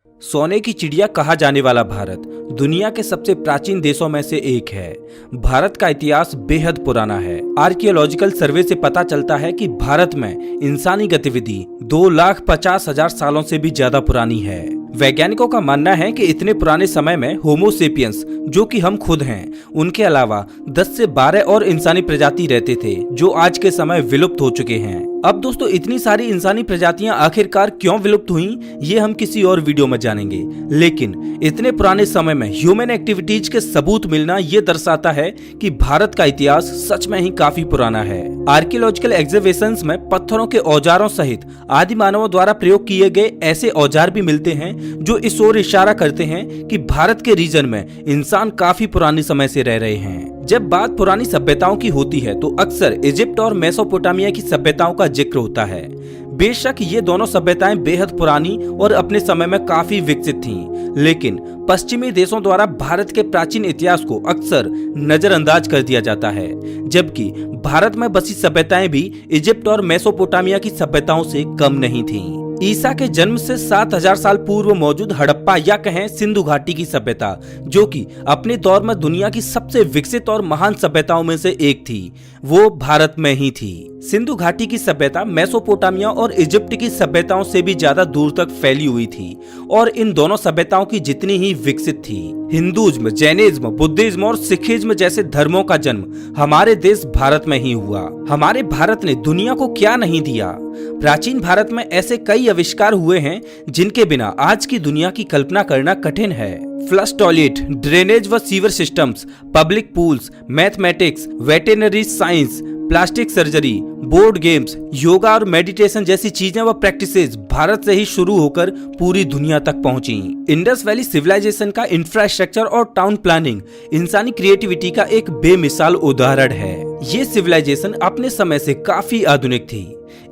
सोने की चिड़िया कहा जाने वाला भारत दुनिया के सबसे प्राचीन देशों में से एक है। भारत का इतिहास बेहद पुराना है। आर्कियोलॉजिकल सर्वे से पता चलता है कि भारत में इंसानी गतिविधि 2,50,000 सालों से भी ज्यादा पुरानी है। वैज्ञानिकों का मानना है कि इतने पुराने समय में होमो सेपियंस, जो कि हम खुद हैं, उनके अलावा 10 से 12 और इंसानी प्रजाति रहते थे जो आज के समय विलुप्त हो चुके हैं। अब दोस्तों, इतनी सारी इंसानी प्रजातियां आखिरकार क्यों विलुप्त हुई, ये हम किसी और वीडियो में जानेंगे। लेकिन इतने पुराने समय में ह्यूमन एक्टिविटीज के सबूत मिलना ये दर्शाता है कि भारत का इतिहास सच में ही काफी पुराना है। आर्कियोलॉजिकल एग्जीबिशंस में पत्थरों के औजारों सहित आदि मानवों द्वारा प्रयोग किए गए ऐसे औजार भी मिलते हैं जो इस ओर इशारा करते हैं कि भारत के रीजन में इंसान काफी पुराने समय से रह रहे हैं। जब बात पुरानी सभ्यताओं की होती है तो अक्सर इजिप्ट और मेसोपोटामिया की सभ्यताओं का जिक्र होता है। बेशक ये दोनों सभ्यताएं बेहद पुरानी और अपने समय में काफी विकसित थीं, लेकिन पश्चिमी देशों द्वारा भारत के प्राचीन इतिहास को अक्सर नजरअंदाज कर दिया जाता है, जबकि भारत में बसी सभ्यताएं भी इजिप्ट और मेसोपोटामिया की सभ्यताओं से कम नहीं थीं। ईसा के जन्म से 7,000 साल पूर्व मौजूद हड़प्पा या कहें सिंधु घाटी की सभ्यता, जो कि अपने दौर में दुनिया की सबसे विकसित और महान सभ्यताओं में से एक थी, वो भारत में ही थी। सिंधु घाटी की सभ्यता मेसोपोटामिया और इजिप्ट की सभ्यताओं से भी ज्यादा दूर तक फैली हुई थी और इन दोनों सभ्यताओं की जितनी ही विकसित थी। हिंदुइज्म, जैनिज्म, बुद्धिज्म और सिखिज्म जैसे धर्मों का जन्म हमारे देश भारत में ही हुआ। हमारे भारत ने दुनिया को क्या नहीं दिया। प्राचीन भारत में ऐसे कई आविष्कार हुए हैं जिनके बिना आज की दुनिया की कल्पना करना कठिन है। फ्लश टॉयलेट, ड्रेनेज व sewer systems, public pools, mathematics, veterinary science, plastic surgery, board games, yoga और मेडिटेशन जैसी चीजें व प्रैक्टिसेस भारत से ही शुरू होकर पूरी दुनिया तक पहुंची। इंडस वैली सिविलाइजेशन का इंफ्रास्ट्रक्चर और टाउन प्लानिंग इंसानी क्रिएटिविटी का एक बेमिसाल उदाहरण है। ये सिविलाइजेशन अपने समय से काफी आधुनिक थी।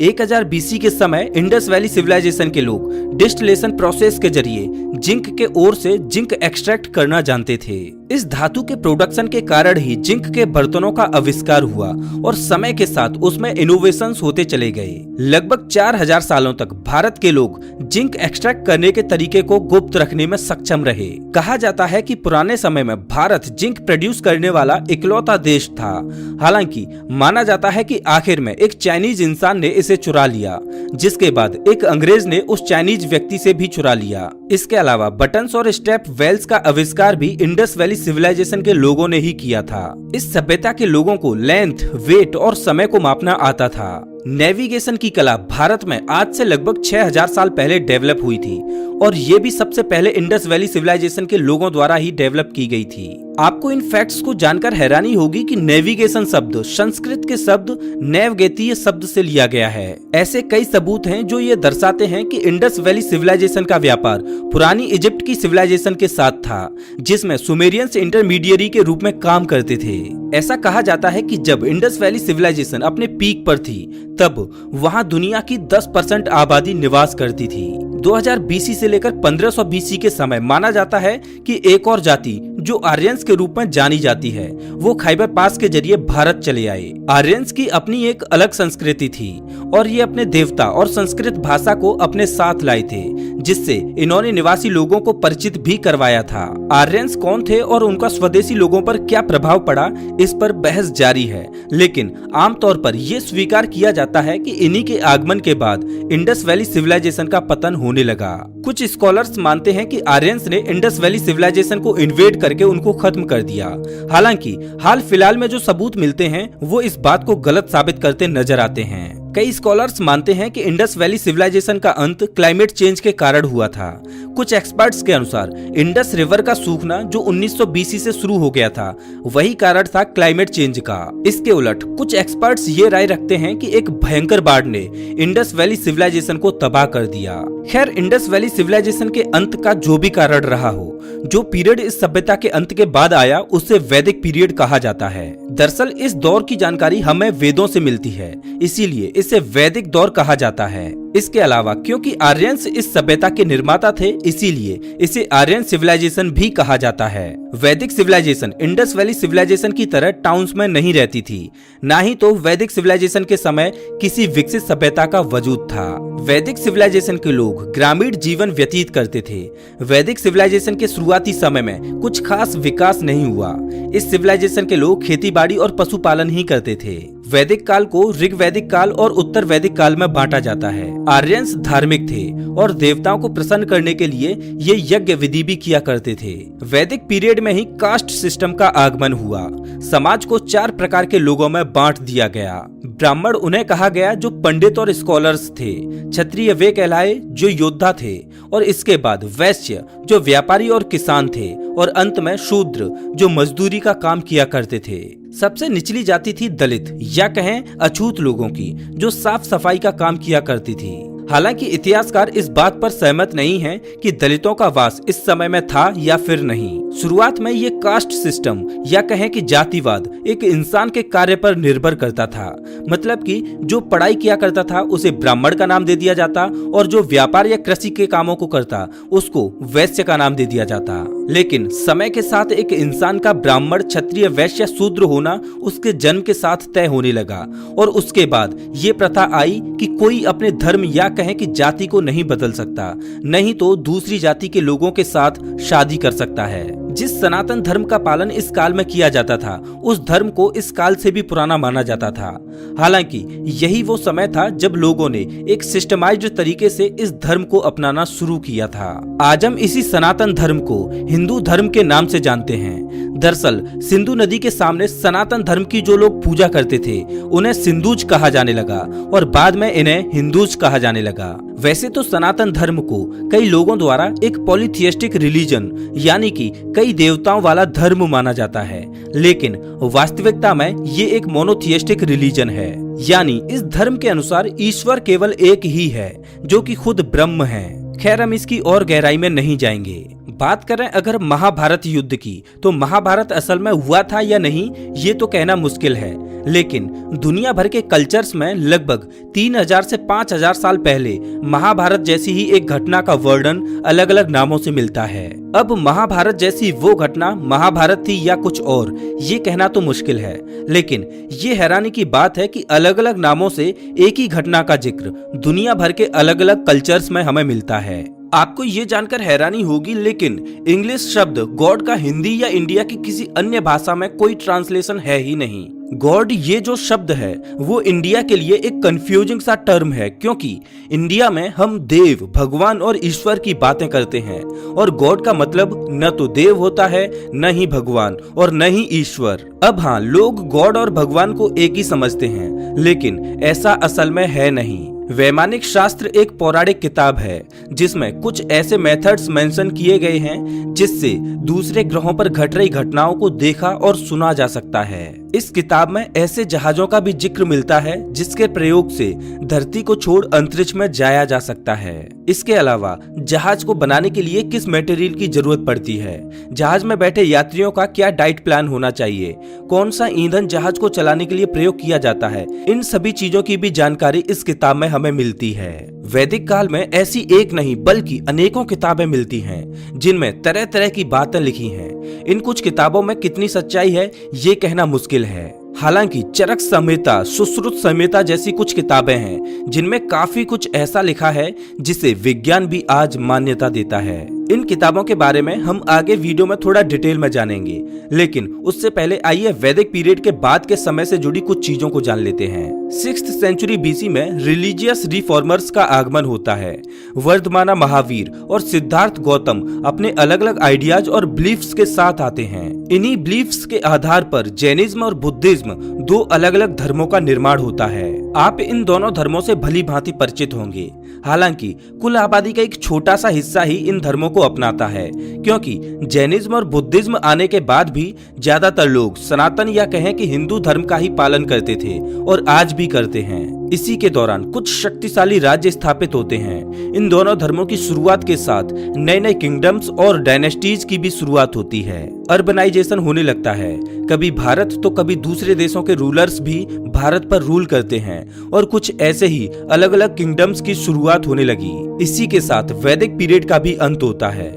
1000 BC के समय इंडस वैली सिविलाइजेशन के लोग डिस्टिलेशन प्रोसेस के जरिए जिंक के ओर से जिंक एक्सट्रैक्ट करना जानते थे। इस धातु के प्रोडक्शन के कारण ही जिंक के बर्तनों का आविष्कार हुआ और समय के साथ उसमें इनोवेशंस होते चले गए। लगभग 4000 सालों तक भारत के लोग जिंक एक्सट्रैक्ट करने के तरीके को गुप्त रखने में सक्षम रहे। कहा जाता है कि पुराने समय में भारत जिंक प्रोड्यूस करने वाला इकलौता देश था। हालांकि माना जाता है कि आखिर में एक चाइनीज इंसान ने इसे चुरा लिया, जिसके बाद एक अंग्रेज ने उस चाइनीज व्यक्ति से भी चुरा लिया। इसके अलावा बटन्स और स्टेप वेल्स का आविष्कार भी इंडस वैली सिविलाइजेशन के लोगों ने ही किया था। इस सभ्यता के लोगों को लेंथ, वेट और समय को मापना आता था। नेविगेशन की कला भारत में आज से लगभग 6000 साल पहले डेवलप हुई थी और ये भी सबसे पहले इंडस वैली सिविलाइजेशन के लोगों द्वारा ही डेवलप की गई थी। आपको इन फैक्ट्स को जानकर हैरानी होगी कि नेविगेशन शब्द संस्कृत के शब्द नैवगेतीय शब्द से लिया गया है। ऐसे कई सबूत हैं जो ये दर्शाते हैं कि इंडस वैली सिविलाइजेशन का व्यापार पुरानी इजिप्ट की सिविलाइजेशन के साथ था, जिसमें सुमेरियंस इंटरमीडियरी के रूप में काम करते थे। ऐसा कहा जाता है कि जब इंडस वैली सिविलाइजेशन अपने पीक पर थी, तब वहां दुनिया की 10% आबादी निवास करती थी। 2000 BC से लेकर 1500 BC के समय माना जाता है कि एक और जाति जो आर्यंस के रूप में जानी जाती है, वो खाइबर पास के जरिए भारत चले आए। आर्यंस की अपनी एक अलग संस्कृति थी और ये अपने देवता और संस्कृत भाषा को अपने साथ लाए थे, जिससे इन्होंने निवासी लोगों को परिचित भी करवाया था। आर्यंस कौन थे और उनका स्वदेशी लोगों पर क्या प्रभाव पड़ा, इस पर बहस जारी है, लेकिन आमतौर पर यह स्वीकार किया जाता है कि इन्हीं के आगमन के बाद इंडस वैली सिविलाइजेशन का पतन होने लगा। कुछ स्कॉलर्स मानते हैं कि आर्यंस ने इंडस वैली सिविलाइजेशन को इन्वेड करके उनको खत्म कर दिया। हालांकि हाल फिलहाल में जो सबूत मिलते हैं वो इस बात को गलत साबित करते नजर आते हैं। कई स्कॉलर्स मानते हैं कि इंडस वैली सिविलाइजेशन का अंत क्लाइमेट चेंज के कारण हुआ था। कुछ एक्सपर्ट्स के अनुसार इंडस रिवर का सूखना जो 1900 BC से शुरू हो गया था, वही कारण था क्लाइमेट चेंज का। इसके उलट कुछ एक्सपर्ट्स ये राय रखते हैं कि एक भयंकर बाढ़ ने इंडस वैली सिविलाइजेशन को तबाह कर दिया। खैर, इंडस वैली सिविलाइजेशन के अंत का जो भी कारण रहा हो, जो पीरियड इस सभ्यता के अंत के बाद आया उसे वैदिक पीरियड कहा जाता है। दरअसल इस दौर की जानकारी हमें वेदों से मिलती है, इसीलिए इसे वैदिक दौर कहा जाता है। इसके अलावा क्योंकि आर्यंस इस सभ्यता के निर्माता थे, इसीलिए इसे आर्यन सिविलाइजेशन भी कहा जाता है। वैदिक सिविलाइजेशन इंडस वैली सिविलाइजेशन की तरह टाउन्स में नहीं रहती थी, ना ही तो वैदिक सिविलाइजेशन के समय किसी विकसित सभ्यता का वजूद था। वैदिक सिविलाइजेशन के लोग ग्रामीण जीवन व्यतीत करते थे। वैदिक सिविलाइजेशन के शुरुआती समय में कुछ खास विकास नहीं हुआ। इस सिविलाइजेशन के लोग खेतीबाड़ी और पशुपालन ही करते थे। वैदिक काल को ऋग वैदिक काल और उत्तर वैदिक काल में बांटा जाता है। आर्यंस धार्मिक थे और देवताओं को प्रसन्न करने के लिए ये यज्ञ विधि भी किया करते थे। वैदिक पीरियड में ही कास्ट सिस्टम का आगमन हुआ। समाज को 4 प्रकार के लोगों में बांट दिया गया। ब्राह्मण उन्हें कहा गया जो पंडित और स्कॉलर्स थे। क्षत्रिय वे कहलाए जो योद्धा थे, और इसके बाद वैश्य जो व्यापारी और किसान थे, और अंत में शूद्र जो मजदूरी का काम किया करते थे। सबसे निचली जाति थी दलित या कहें अछूत लोगों की, जो साफ सफाई का काम किया करती थी। हालांकि इतिहासकार इस बात पर सहमत नहीं हैं कि दलितों का वास इस समय में था या फिर नहीं। शुरुआत में ये कास्ट सिस्टम या कहें कि जातिवाद एक इंसान के कार्य पर निर्भर करता था। मतलब कि जो पढ़ाई किया करता था उसे ब्राह्मण का नाम दे दिया जाता, और जो व्यापार या कृषि के कामों को करता उसको वैश्य का नाम दे दिया जाता। लेकिन समय के साथ एक इंसान का ब्राह्मण, क्षत्रिय, वैश्य, शूद्र होना उसके जन्म के साथ तय होने लगा, और उसके बाद ये प्रथा आई कि कोई अपने धर्म या कहें कि जाति को नहीं बदल सकता, नहीं तो दूसरी जाति के लोगों के साथ शादी कर सकता है। जिस सनातन धर्म का पालन इस काल में किया जाता था, उस धर्म को इस काल से भी पुराना माना जाता था। हालांकि यही वो समय था जब लोगों ने एक सिस्टमाइज्ड तरीके से इस धर्म को अपनाना शुरू किया था। आज हम इसी सनातन धर्म को हिंदू धर्म के नाम से जानते हैं। दरअसल सिंधु नदी के सामने सनातन धर्म की जो लोग पूजा करते थे उन्हें सिंधुज कहा जाने लगा, और बाद में इन्हें हिंदूज कहा जाने लगा। वैसे तो सनातन धर्म को कई लोगों द्वारा एक पॉलीथियस्टिक रिलीजन यानी कि कई देवताओं वाला धर्म माना जाता है, लेकिन वास्तविकता में ये एक मोनोथियस्टिक रिलीजन है। यानी इस धर्म के अनुसार ईश्वर केवल एक ही है, जो कि खुद ब्रह्म है। खैर हम इसकी और गहराई में नहीं जाएंगे। बात करें अगर महाभारत युद्ध की, तो महाभारत असल में हुआ था या नहीं ये तो कहना मुश्किल है, लेकिन दुनिया भर के कल्चर्स में लगभग 3000 से 5000 साल पहले महाभारत जैसी ही एक घटना का वर्णन अलग अलग नामों से मिलता है। अब महाभारत जैसी वो घटना महाभारत थी या कुछ और, ये कहना तो मुश्किल है, लेकिन ये हैरानी की बात है कि अलग अलग नामों से एक ही घटना का जिक्र दुनिया भर के अलग अलग कल्चर्स में हमें मिलता है। आपको ये जानकर हैरानी होगी, लेकिन इंग्लिश शब्द गॉड का हिंदी या इंडिया की किसी अन्य भाषा में कोई ट्रांसलेशन है ही नहीं। गॉड ये जो शब्द है वो इंडिया के लिए एक कंफ्यूजिंग सा टर्म है, क्योंकि इंडिया में हम देव, भगवान और ईश्वर की बातें करते हैं, और गॉड का मतलब न तो देव होता है, न ही भगवान और न ही ईश्वर। अब हाँ, लोग गॉड और भगवान को एक ही समझते हैं, लेकिन ऐसा असल में है नहीं। वैमानिक शास्त्र एक पौराणिक किताब है जिसमें कुछ ऐसे मेथड्स मेंशन किए गए हैं जिससे दूसरे ग्रहों पर घट रही घटनाओं को देखा और सुना जा सकता है। इस किताब में ऐसे जहाजों का भी जिक्र मिलता है जिसके प्रयोग से धरती को छोड़ अंतरिक्ष में जाया जा सकता है। इसके अलावा जहाज को बनाने के लिए किस मटेरियल की जरूरत पड़ती है, जहाज में बैठे यात्रियों का क्या डाइट प्लान होना चाहिए, कौन सा ईंधन जहाज को चलाने के लिए प्रयोग किया जाता है, इन सभी चीजों की भी जानकारी इस किताब में हमें मिलती है। वैदिक काल में ऐसी एक नहीं बल्कि अनेकों किताबें मिलती हैं जिनमें तरह तरह की बातें लिखी हैं। इन कुछ किताबों में कितनी सच्चाई है ये कहना मुश्किल है। हालांकि चरक संहिता, सुश्रुत संहिता जैसी कुछ किताबें हैं जिनमें काफी कुछ ऐसा लिखा है जिसे विज्ञान भी आज मान्यता देता है। इन किताबों के बारे में हम आगे वीडियो में थोड़ा डिटेल में जानेंगे, लेकिन उससे पहले आइए वैदिक पीरियड के बाद के समय से जुड़ी कुछ चीजों को जान लेते हैं। 6th सेंचुरी बीसी में रिलीजियस रिफॉर्मर्स का आगमन होता है। वर्धमाना महावीर और सिद्धार्थ गौतम अपने अलग अलग आइडियाज और बिलीफ्स के साथ आते हैं। इन्हीं बिलीफ्स के आधार पर जैनिज्म और बुद्धिज्म दो अलग अलग धर्मों का निर्माण होता है। आप इन दोनों धर्मों से भली भांति परिचित होंगे। हालांकि कुल आबादी का एक छोटा सा हिस्सा ही इन धर्मों को अपनाता है, क्योंकि जैनिज्म और बुद्धिज्म आने के बाद भी ज्यादातर लोग सनातन या कहें कि हिंदू धर्म का ही पालन करते थे और आज भी करते हैं। इसी के दौरान कुछ शक्तिशाली राज्य स्थापित होते हैं। इन दोनों धर्मों की शुरुआत के साथ नए नए किंगडम्स और डायनेस्टीज की भी शुरुआत होती है। अर्बनाइजेशन होने लगता है। कभी भारत तो कभी दूसरे देशों के रूलर्स भी भारत पर रूल करते हैं और कुछ ऐसे ही अलग अलग किंगडम्स की शुरुआत होने लगी। इसी के साथ वैदिक पीरियड का भी अंत होता है।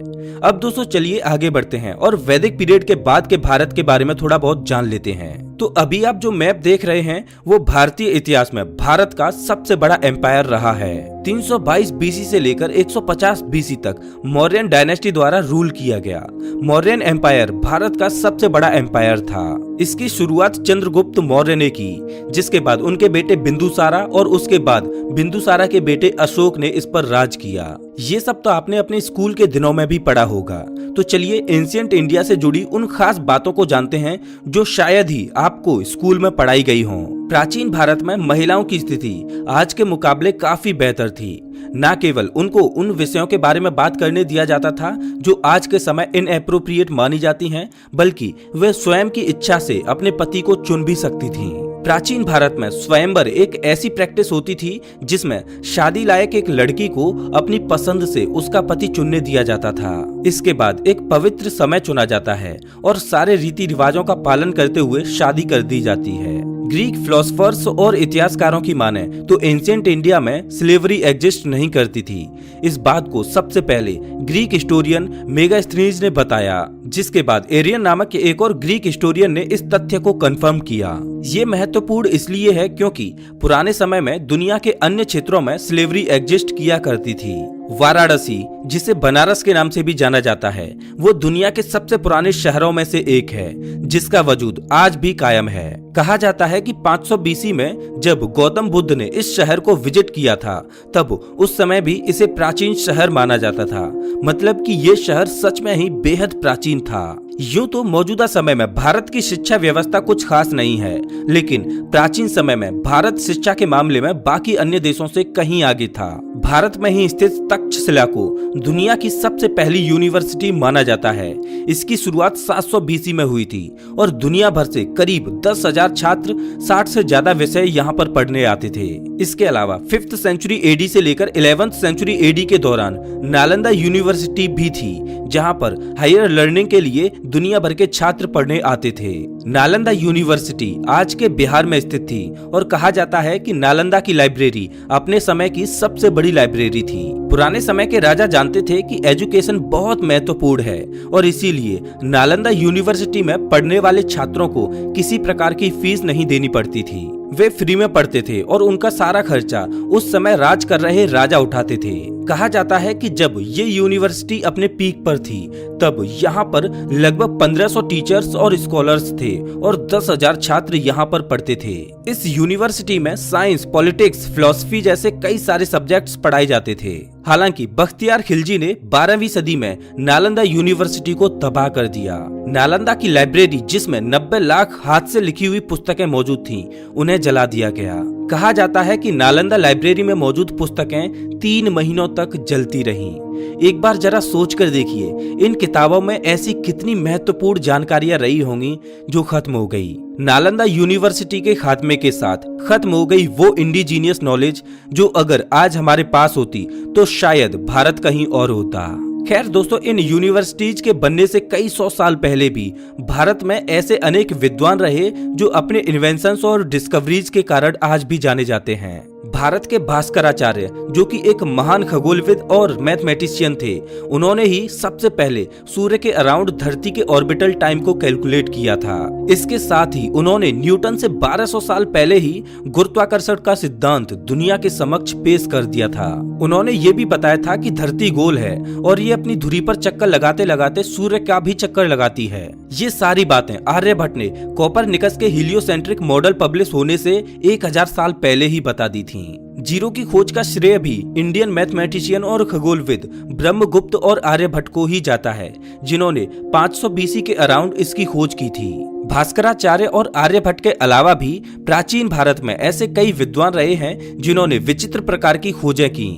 अब दोस्तों चलिए आगे बढ़ते हैं और वैदिक पीरियड के बाद के भारत के बारे में थोड़ा बहुत जान लेते हैं। तो अभी आप जो मैप देख रहे हैं वो भारतीय इतिहास में भारत का सबसे बड़ा एम्पायर रहा है। 322 बीसी से लेकर 150 बीसी तक मौर्यन डायनेस्टी द्वारा रूल किया गया। मौर्यन एम्पायर भारत का सबसे बड़ा एम्पायर था। इसकी शुरुआत चंद्रगुप्त मौर्य ने की, जिसके बाद उनके बेटे बिंदुसारा और उसके बाद बिंदुसारा के बेटे अशोक ने इस पर राज किया। ये सब तो आपने अपने स्कूल के दिनों में भी पढ़ा होगा। तो चलिए एंशिएंट इंडिया से जुड़ी उन खास बातों को जानते हैं जो शायद ही आपको स्कूल में पढ़ाई गई हो। प्राचीन भारत में महिलाओं की स्थिति आज के मुकाबले काफी बेहतर थी। न केवल उनको उन विषयों के बारे में बात करने दिया जाता था जो आज के समय इनएप्रोप्रिएट मानी जाती हैं, बल्कि वे स्वयं की इच्छा से अपने पति को चुन भी सकती थीं। प्राचीन भारत में स्वयंवर एक ऐसी प्रैक्टिस होती थी जिसमें शादी लायक एक लड़की को अपनी पसंद से उसका पति चुनने दिया जाता था। इसके बाद एक पवित्र समय चुना जाता है और सारे रीति रिवाजों का पालन करते हुए शादी कर दी जाती है। ग्रीक फिलोसोफर्स और इतिहासकारों की माने तो एंशिएंट इंडिया में स्लेवरी एग्जिस्ट नहीं करती थी। इस बात को सबसे पहले ग्रीक हिस्टोरियन मेगास्थनीज ने बताया, जिसके बाद एरियन नामक एक और ग्रीक हिस्टोरियन ने इस तथ्य को कंफर्म किया। ये महत्वपूर्ण इसलिए है क्योंकि पुराने समय में दुनिया के अन्य क्षेत्रों में स्लेवरी एग्जिस्ट किया करती थी। वाराणसी, जिसे बनारस के नाम से भी जाना जाता है, वो दुनिया के सबसे पुराने शहरों में से एक है, जिसका वजूद आज भी कायम है। कहा जाता है कि 500 बीसी में जब गौतम बुद्ध ने इस शहर को विजिट किया था, तब उस समय भी इसे प्राचीन शहर माना जाता था। मतलब कि ये शहर सच में ही बेहद प्राचीन था। यूं तो मौजूदा समय में भारत की शिक्षा व्यवस्था कुछ खास नहीं है, लेकिन प्राचीन समय में भारत शिक्षा के मामले में बाकी अन्य देशों से कहीं आगे था। भारत में ही स्थित तक्षशिला को दुनिया की सबसे पहली यूनिवर्सिटी माना जाता है। इसकी शुरुआत 700 बीसी में हुई थी और दुनिया भर से करीब 10,000 छात्र 60 से ज्यादा विषय यहाँ पर पढ़ने आते थे। इसके अलावा 5th सेंचुरी एडी से लेकर 11th सेंचुरी एडी के दौरान नालंदा यूनिवर्सिटी भी थी, जहाँ पर हायर लर्निंग के लिए दुनिया भर के छात्र पढ़ने आते थे। नालंदा यूनिवर्सिटी आज के बिहार में स्थित थी और कहा जाता है कि नालंदा की लाइब्रेरी अपने समय की सबसे बड़ी लाइब्रेरी थी। पुराने समय के राजा जानते थे कि एजुकेशन बहुत महत्वपूर्ण है और इसीलिए नालंदा यूनिवर्सिटी में पढ़ने वाले छात्रों को किसी प्रकार की फीस नहीं देनी पड़ती थी। वे फ्री में पढ़ते थे और उनका सारा खर्चा उस समय राज कर रहे राजा उठाते थे। कहा जाता है कि जब ये यूनिवर्सिटी अपने पीक पर थी, तब यहाँ पर लगभग 1500 टीचर्स और स्कॉलर्स थे और 10,000 छात्र यहाँ पर पढ़ते थे। इस यूनिवर्सिटी में साइंस, पॉलिटिक्स, फिलॉसफी जैसे कई सारे सब्जेक्ट्स पढ़ाए जाते थे। हालांकि बख्तियार खिलजी ने 12वीं सदी में नालंदा यूनिवर्सिटी को तबाह कर दिया। नालंदा की लाइब्रेरी, जिसमें 90 लाख हाथ से लिखी हुई पुस्तकें मौजूद थीं, उन्हें जला दिया गया। कहा जाता है कि नालंदा लाइब्रेरी में मौजूद पुस्तकें 3 महीनों तक जलती रहीं। एक बार जरा सोच कर देखिए, इन किताबों में ऐसी कितनी महत्वपूर्ण जानकारियां रही होंगी जो खत्म हो गई। नालंदा यूनिवर्सिटी के खात्मे के साथ खत्म हो गई वो इंडिजीनियस नॉलेज जो अगर आज हमारे पास होती तो शायद भारत कहीं और होता। खैर दोस्तों, इन यूनिवर्सिटीज के बनने से कई 100 साल पहले भी भारत में ऐसे अनेक विद्वान रहे जो अपने इन्वेंशंस और डिस्कवरीज के कारण आज भी जाने जाते हैं। भारत के भास्कराचार्य, जो कि एक महान खगोलविद और मैथमेटिशियन थे, उन्होंने ही सबसे पहले सूर्य के अराउंड धरती के ऑर्बिटल टाइम को कैलकुलेट किया था। इसके साथ ही उन्होंने न्यूटन से 1200 साल पहले ही गुरुत्वाकर्षण का सिद्धांत दुनिया के समक्ष पेश कर दिया था। उन्होंने ये भी बताया था कि धरती गोल है और ये अपनी धुरी पर चक्कर लगाते लगाते सूर्य का भी चक्कर लगाती है। ये सारी बातें आर्यभट्ट ने कोपरनिकस के हीलियोसेंट्रिक मॉडल पब्लिश होने से 1000 साल पहले ही बता दी थी। जीरो की खोज का श्रेय भी इंडियन मैथमेटिशियन और खगोलविद ब्रह्मगुप्त और आर्यभट्ट को ही जाता है, जिन्होंने 500 बीसी के अराउंड इसकी खोज की थी। भास्कराचार्य और आर्यभट्ट के अलावा भी प्राचीन भारत में ऐसे कई विद्वान रहे हैं जिन्होंने विचित्र प्रकार की खोजें की।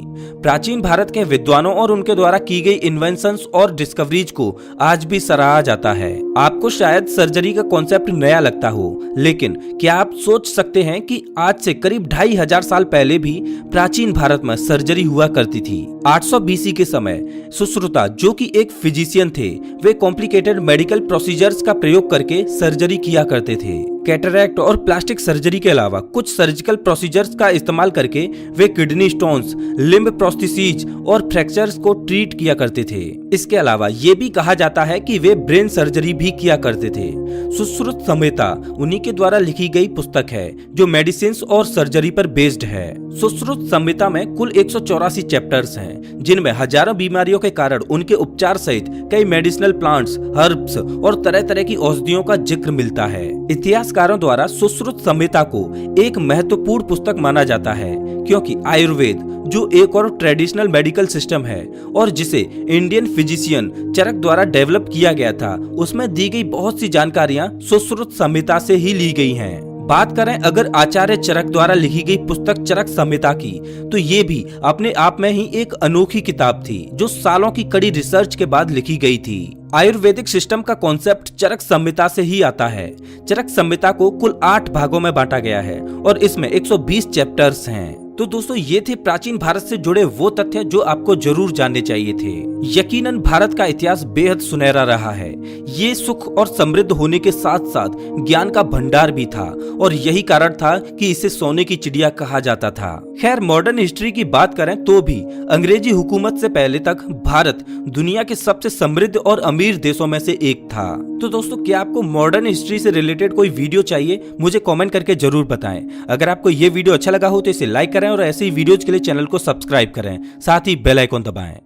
प्राचीन भारत के विद्वानों और उनके द्वारा की गई इन्वेंशंस और डिस्कवरीज को आज भी सराहा जाता है। आपको शायद सर्जरी का कॉन्सेप्ट नया लगता हो, लेकिन क्या आप सोच सकते हैं कि आज से करीब 2500 साल पहले भी प्राचीन भारत में सर्जरी हुआ करती थी। 800 बीसी के समय सुश्रुता, जो कि एक फिजिशियन थे, वे कॉम्प्लिकेटेड मेडिकल प्रोसीजर्स का प्रयोग करके सर्जरी किया करते थे। कैटरैक्ट और प्लास्टिक सर्जरी के अलावा कुछ सर्जिकल प्रोसीजर्स का इस्तेमाल करके वे किडनी स्टोन्स, लिम्ब प्रोस्थेसिस और फ्रैक्चर्स को ट्रीट किया करते थे। इसके अलावा ये भी कहा जाता है कि वे ब्रेन सर्जरी भी किया करते थे। सुश्रुत संहिता उन्हीं के द्वारा लिखी गई पुस्तक है जो मेडिसिन और सर्जरी पर बेस्ड है। सुश्रुत संहिता में कुल 184 चैप्टर्स हैं, जिनमें हजारों बीमारियों के कारण उनके उपचार सहित कई मेडिसिनल प्लांट्स, हर्ब्स और तरह तरह की औषधियों का जिक्र मिलता है। इतिहासकारों द्वारा सुश्रुत संहिता को एक महत्वपूर्ण पुस्तक माना जाता है, क्योंकि आयुर्वेद, जो एक और ट्रेडिशनल मेडिकल सिस्टम है और जिसे इंडियन फिजिशियन चरक द्वारा डेवलप किया गया था, उसमें दी गई बहुत सी जानकारियां सुश्रुत संहिता से ही ली गई हैं। बात करें अगर आचार्य चरक द्वारा लिखी गई पुस्तक चरक संहिता की, तो ये भी अपने आप में ही एक अनोखी किताब थी जो सालों की कड़ी रिसर्च के बाद लिखी गई थी। आयुर्वेदिक सिस्टम का कॉन्सेप्ट चरक संहिता से ही आता है। चरक संहिता को कुल 8 भागों में बांटा गया है और इसमें 120 चैप्टर्स हैं। तो दोस्तों, ये थे प्राचीन भारत से जुड़े वो तथ्य जो आपको जरूर जानने चाहिए थे। यकीनन भारत का इतिहास बेहद सुनहरा रहा है। ये सुख और समृद्ध होने के साथ साथ ज्ञान का भंडार भी था और यही कारण था कि इसे सोने की चिड़िया कहा जाता था। खैर, मॉडर्न हिस्ट्री की बात करें तो भी अंग्रेजी हुकूमत से पहले तक भारत दुनिया के सबसे समृद्ध और अमीर देशों में से एक था। तो दोस्तों, क्या आपको मॉडर्न हिस्ट्री से रिलेटेड कोई वीडियो चाहिए? मुझे कमेंट करके जरूर बताएं। अगर आपको ये वीडियो अच्छा लगा हो तो इसे लाइक करें और ऐसे ही वीडियोज के लिए चैनल को सब्सक्राइब करें, साथ ही बेल आइकन दबाएं।